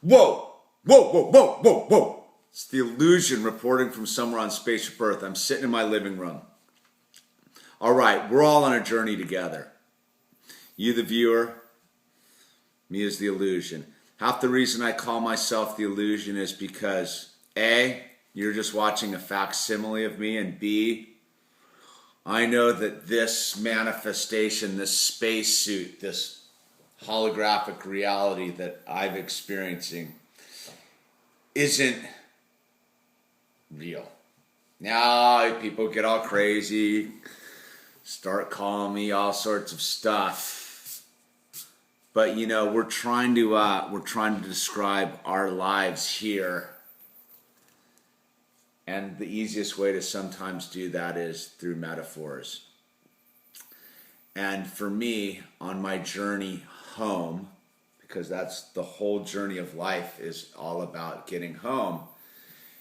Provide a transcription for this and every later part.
Whoa! Whoa, whoa, whoa, whoa, whoa! It's the illusion reporting from somewhere on Spaceship Earth. I'm sitting in my living room. All right, we're all on a journey together. You, the viewer, me as the illusion. Half the reason I call myself the illusion is because A, you're just watching a facsimile of me, and B, I know that this manifestation, this spacesuit, this holographic reality that I'm experiencing isn't real. Now people get all crazy, start calling me all sorts of stuff. But you know, we're trying to describe our lives here. And the easiest way to sometimes do that is through metaphors. And for me, on my journey home, because that's the whole journey of life, is all about getting home.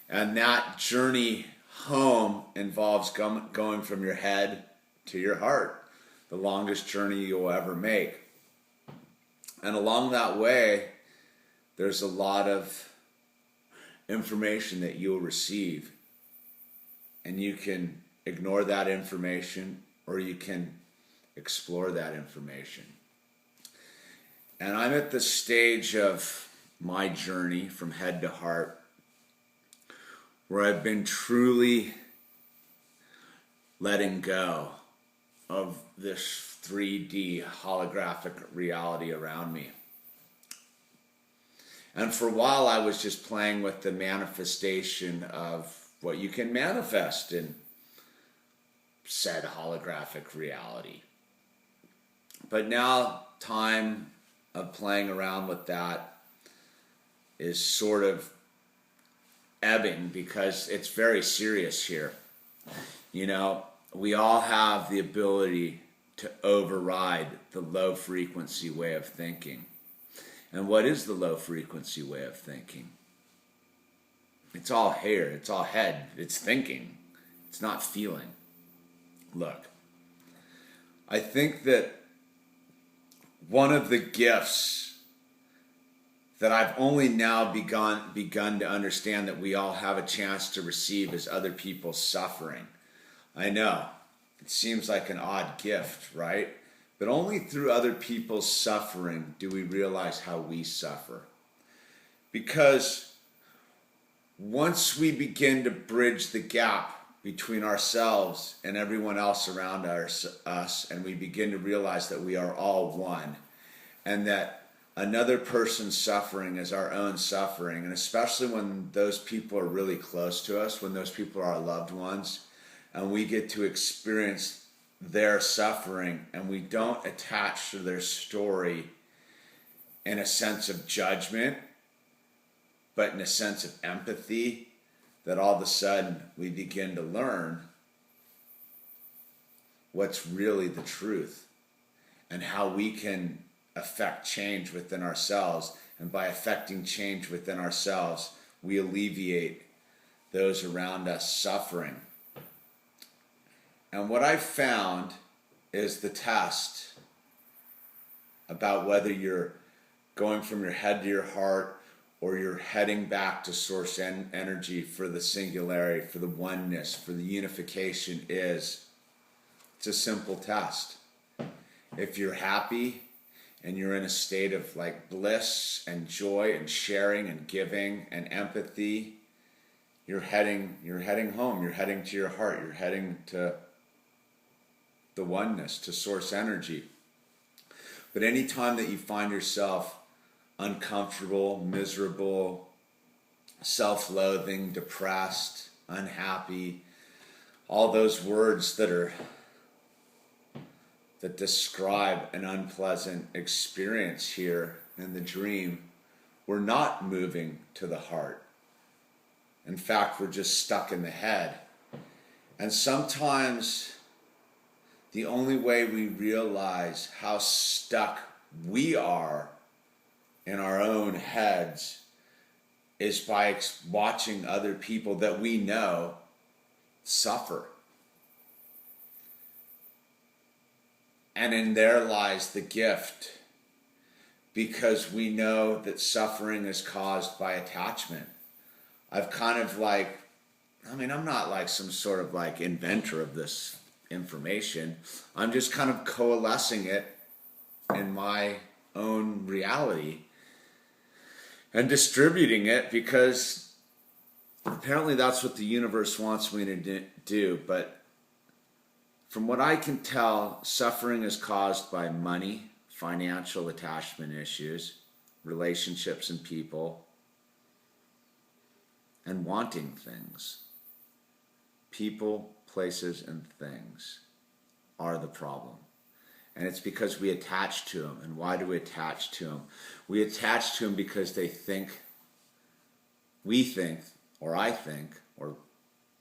And that journey home involves going from your head to your heart, the longest journey you'll ever make. And along that way, there's a lot of information that you'll receive. And you can ignore that information, or you can explore that information. And I'm at the stage of my journey from head to heart where I've been truly letting go of this 3D holographic reality around me. And for a while I was just playing with the manifestation of what you can manifest in said holographic reality. But now time of playing around with that is sort of ebbing, because it's very serious here. You know, we all have the ability to override the low frequency way of thinking. And what is the low frequency way of thinking? It's all here, it's all head, it's thinking, it's not feeling. Look, I think that one of the gifts that I've only now begun to understand that we all have a chance to receive is other people's suffering. I know, it seems like an odd gift, right? But only through other people's suffering do we realize how we suffer. Because once we begin to bridge the gap between ourselves and everyone else around us, and we begin to realize that we are all one, and that another person's suffering is our own suffering, and especially when those people are really close to us, when those people are our loved ones, and we get to experience their suffering, and we don't attach to their story in a sense of judgment, but in a sense of empathy, that all of a sudden we begin to learn what's really the truth and how we can affect change within ourselves. And by affecting change within ourselves, we alleviate those around us suffering. And what I've found is the test about whether you're going from your head to your heart, or you're heading back to source energy for the singularity, for the oneness, for the unification, is it's a simple test. If you're happy and you're in a state of like bliss and joy and sharing and giving and empathy, you're heading home, you're heading to your heart, you're heading to the oneness, to source energy. But any time that you find yourself uncomfortable, miserable, self-loathing, depressed, unhappy, all those words that describe an unpleasant experience here in the dream, we're not moving to the heart. In fact, we're just stuck in the head. And sometimes the only way we realize how stuck we are in our own heads is by watching other people that we know suffer. And in there lies the gift because we know that suffering is caused by attachment. I've kind of like, I'm not like some sort of like inventor of this information. I'm just kind of coalescing it in my own reality and distributing it because apparently that's what the universe wants me to do. But from what I can tell, suffering is caused by money, financial attachment issues, relationships and people, and wanting things. People, places, and things are the problem. And it's because we attach to them. And why do we attach to them? We attach to them because we think, or I think, or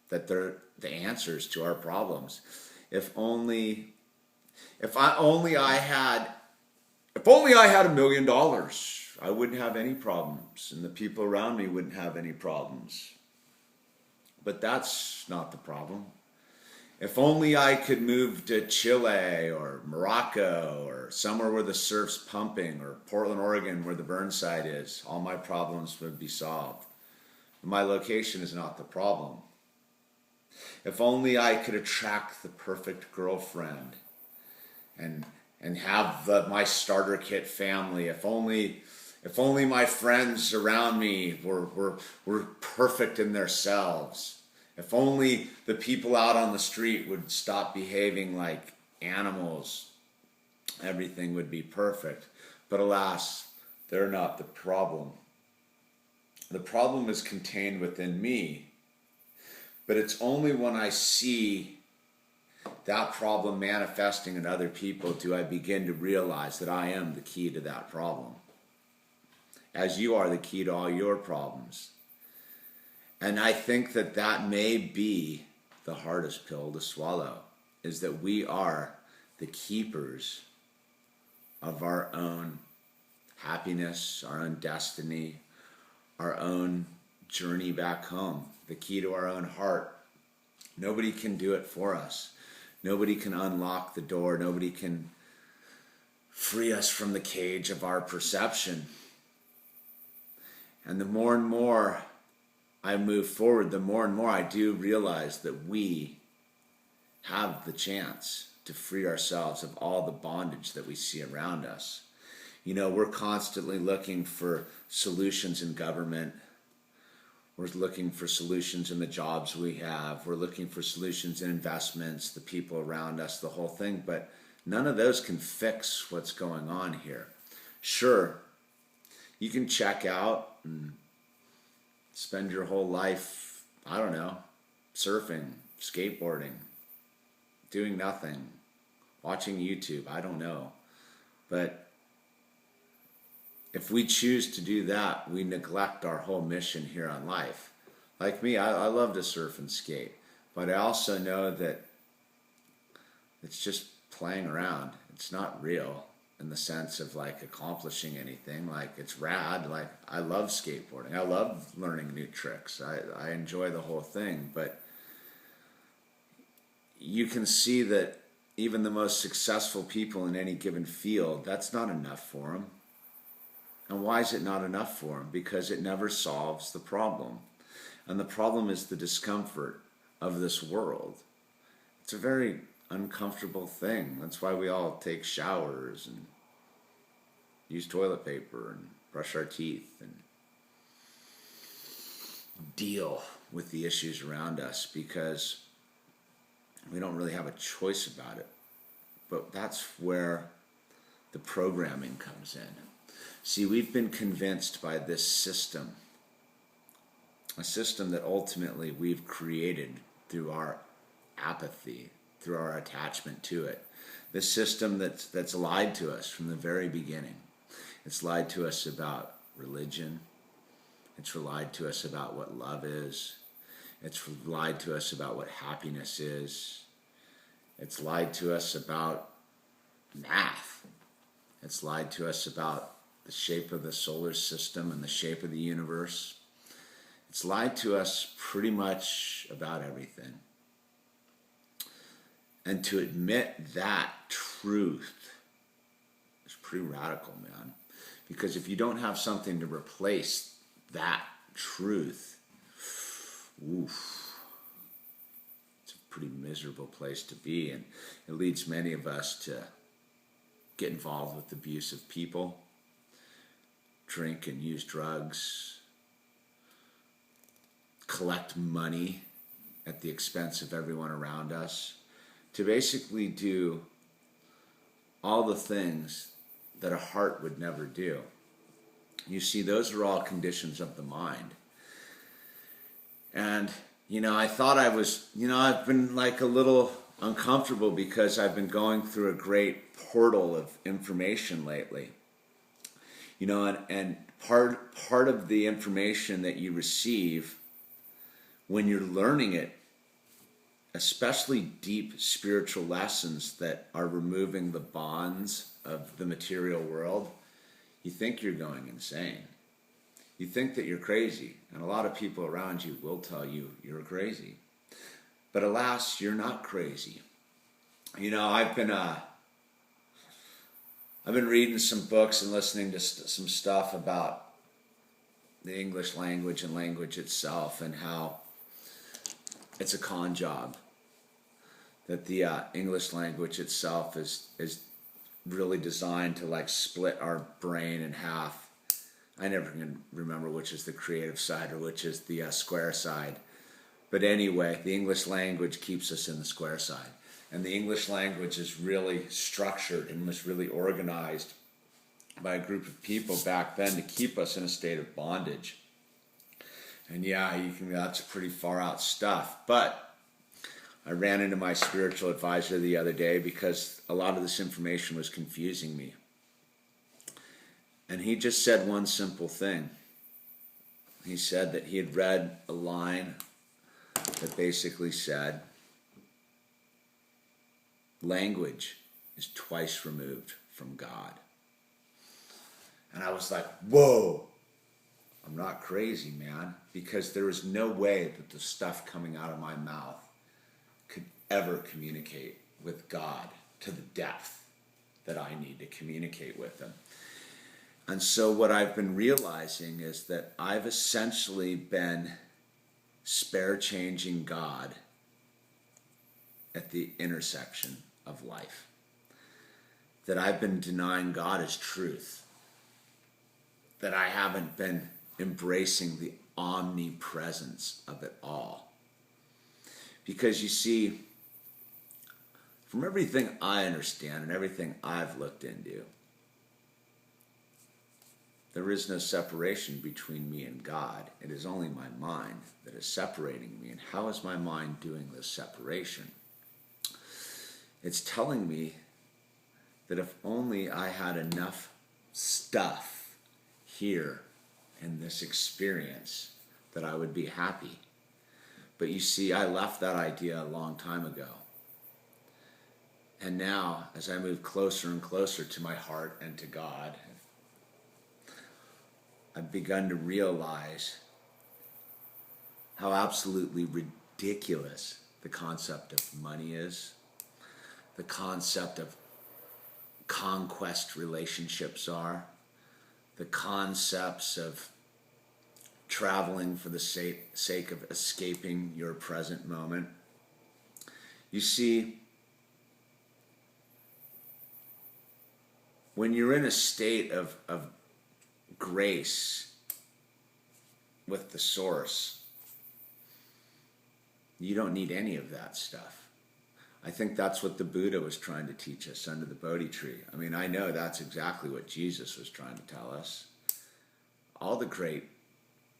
that they're the answers to our problems. If only I had $1 million, I wouldn't have any problems, and the people around me wouldn't have any problems. But that's not the problem. If only I could move to Chile or Morocco or somewhere where the surf's pumping, or Portland, Oregon, where the Burnside is, all my problems would be solved. My location is not the problem. If only I could attract the perfect girlfriend and have my starter kit family. If only my friends around me were perfect in themselves. If only the people out on the street would stop behaving like animals, everything would be perfect. But alas, they're not the problem. The problem is contained within me. But it's only when I see that problem manifesting in other people do I begin to realize that I am the key to that problem, as you are the key to all your problems. And I think that may be the hardest pill to swallow, is that we are the keepers of our own happiness, our own destiny, our own journey back home, the key to our own heart. Nobody can do it for us. Nobody can unlock the door. Nobody can free us from the cage of our perception. And the more and more I move forward, the more and more I do realize that we have the chance to free ourselves of all the bondage that we see around us. We're constantly looking for solutions in government. We're looking for solutions in the jobs we have. We're looking for solutions in investments, the people around us, the whole thing. But none of those can fix what's going on here. Sure, you can check out and spend your whole life, I don't know, surfing, skateboarding, doing nothing, watching YouTube, I don't know. But if we choose to do that, we neglect our whole mission here on life. Like me, I love to surf and skate, but I also know that it's just playing around. It's not real in the sense of like accomplishing anything. Like, it's rad. Like, I love skateboarding. I love learning new tricks. I enjoy the whole thing, but you can see that even the most successful people in any given field, that's not enough for them. And why is it not enough for them? Because it never solves the problem. And the problem is the discomfort of this world. It's a very uncomfortable thing. That's why we all take showers and use toilet paper and brush our teeth and deal with the issues around us, because we don't really have a choice about it. But that's where the programming comes in. See, we've been convinced by this system, a system that ultimately we've created through our apathy, through our attachment to it. This system that's lied to us from the very beginning. It's lied to us about religion. It's lied to us about what love is. It's lied to us about what happiness is. It's lied to us about math. It's lied to us about the shape of the solar system and the shape of the universe. It's lied to us pretty much about everything. And to admit that truth is pretty radical, man. Because if you don't have something to replace that truth, oof, it's a pretty miserable place to be. And it leads many of us to get involved with abusive people, drink and use drugs, collect money at the expense of everyone around us, to basically do all the things that a heart would never do. You see, those are all conditions of the mind. And, I thought I was, I've been like a little uncomfortable because I've been going through a great portal of information lately. And part of the information that you receive when you're learning it, especially deep spiritual lessons that are removing the bonds of the material world, you think you're going insane. You think that you're crazy, and a lot of people around you will tell you you're crazy. But alas, you're not crazy. I've been reading some books and listening to some stuff about the English language and language itself, and how it's a con job. That the English language itself is really designed to split our brain in half. I never can remember which is the creative side or which is the square side. But anyway, the English language keeps us in the square side. And the English language is really structured and was really organized by a group of people back then to keep us in a state of bondage. And that's pretty far out stuff. But I ran into my spiritual advisor the other day because a lot of this information was confusing me. And he just said one simple thing. He said that he had read a line that basically said, language is twice removed from God. And I was like, whoa, I'm not crazy, man, because there is no way that the stuff coming out of my mouth could ever communicate with God to the depth that I need to communicate with him. And so what I've been realizing is that I've essentially been spare changing God at the intersection of life. That I've been denying God as truth. That I haven't been embracing the omnipresence of it all. Because you see, from everything I understand and everything I've looked into, there is no separation between me and God. It is only my mind that is separating me. And how is my mind doing this separation? It's telling me that if only I had enough stuff here in this experience, that I would be happy. But you see, I left that idea a long time ago. And now, as I move closer and closer to my heart and to God, I've begun to realize how absolutely ridiculous the concept of money is, the concept of conquest relationships are, the concepts of traveling for the sake of escaping your present moment. You see, when you're in a state of grace with the source, you don't need any of that stuff. I think that's what the Buddha was trying to teach us under the Bodhi tree. I mean, I know that's exactly what Jesus was trying to tell us. All the great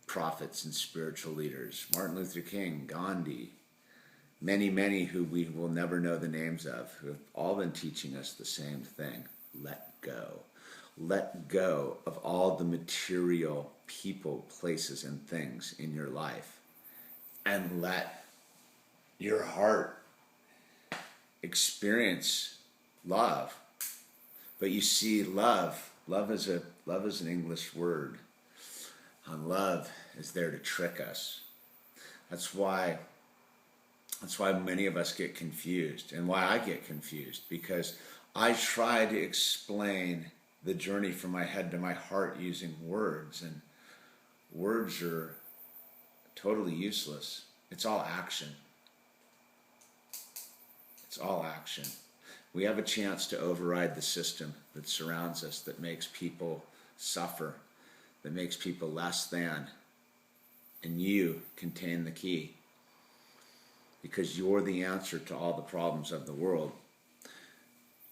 prophets and spiritual leaders, Martin Luther King, Gandhi, many who we will never know the names of, who have all been teaching us the same thing. Let go. Let go of all the material people, places, and things in your life. And let your heart experience love. But you see, love is an English word. And love is there to trick us. That's why many of us get confused, and why I get confused, because I try to explain the journey from my head to my heart using words, and words are totally useless. It's all action. It's all action. We have a chance to override the system that surrounds us, that makes people suffer, that makes people less than. And you contain the key, because you're the answer to all the problems of the world.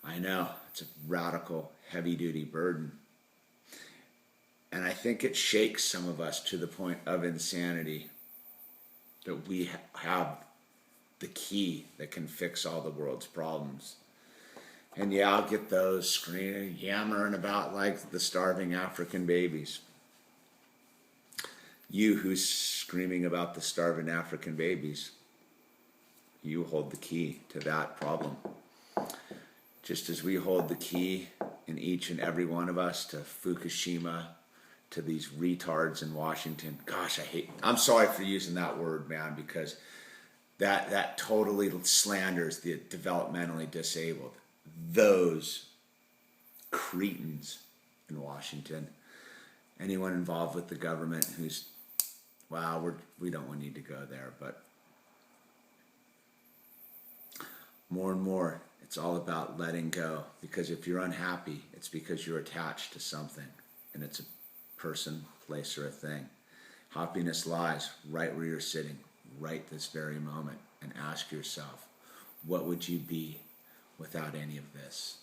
I know, it's a radical, heavy-duty burden. And I think it shakes some of us to the point of insanity, that we have the key that can fix all the world's problems. And yeah, I'll get those screaming, yammering about like the starving African babies. You who's screaming about the starving African babies, you hold the key to that problem. Just as we hold the key in each and every one of us to Fukushima, to these retards in Washington. Gosh, I'm sorry for using that word, man, because that totally slanders the developmentally disabled. Those cretins in Washington. Anyone involved with the government who's, wow, we don't need to go there, but more and more, it's all about letting go. Because if you're unhappy, it's because you're attached to something, and it's a person, place, or a thing. Happiness lies right where you're sitting, right this very moment, and ask yourself, what would you be without any of this?